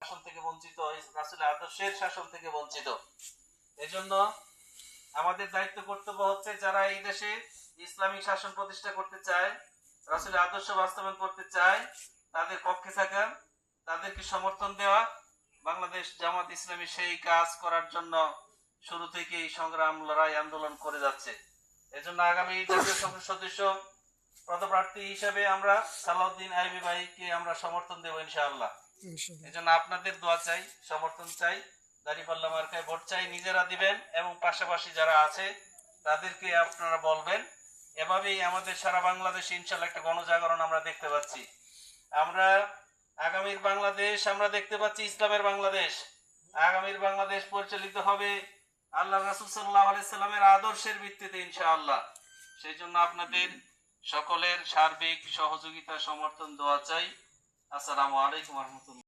শাসন থেকে বঞ্চিত, রাসূলের আদর্শের শাসন থেকে বঞ্চিত। এজন্য আমাদের দায়িত্ব কর্তব্য হচ্ছে যারা এই দেশে ইসলামিক শাসন প্রতিষ্ঠা করতে চায়, রাসূলের আদর্শ বাস্তবায়ন করতে চায়, তাদের পক্ষে থাকা, তাদেরকে সমর্থন দেওয়া। বাংলাদেশ জামাত ইসলামী সেই কাজ করার জন্য শুরু থেকেই সংগ্রাম, লড়াই, আন্দোলন করে যাচ্ছে। এজন্য আগামী জাতীয় সংসদ সদস্য পদপ্রার্থী হিসেবে আমরা সালাউদ্দিন আইয়ুবী ভাইকে আমরা সমর্থন দেব ইনশাআল্লাহ। এজন্য আপনাদের দোয়া চাই, সমর্থন চাই, দাঁড়িপাল্লা মার্কায় ভোট চাই, নিজেরা দিবেন এবং পাশাপাশি যারা আছে তাদেরকে আপনারা বলবেন। এভাবেই আমাদের সারা বাংলাদেশে ইনশাআল্লাহ একটা গণজাগরণ আমরা দেখতে পাচ্ছি। আমরা আগামীর বাংলাদেশ আমরা দেখতে পাচ্ছি ইসলামের বাংলাদেশ। আগামীর বাংলাদেশ পরিচালিত হবে আল্লাহ রাসূল সাল্লাল্লাহু আলাইহি সাল্লামের আদর্শের ভিত্তিতে ইনশাআল্লাহ। সেই জন্য আপনাদের সকলের সার্বিক সহযোগিতা, সমর্থন, দোয়া চাই। আসসালামু আলাইকুম ওয়া রাহমাতুল্লাহ।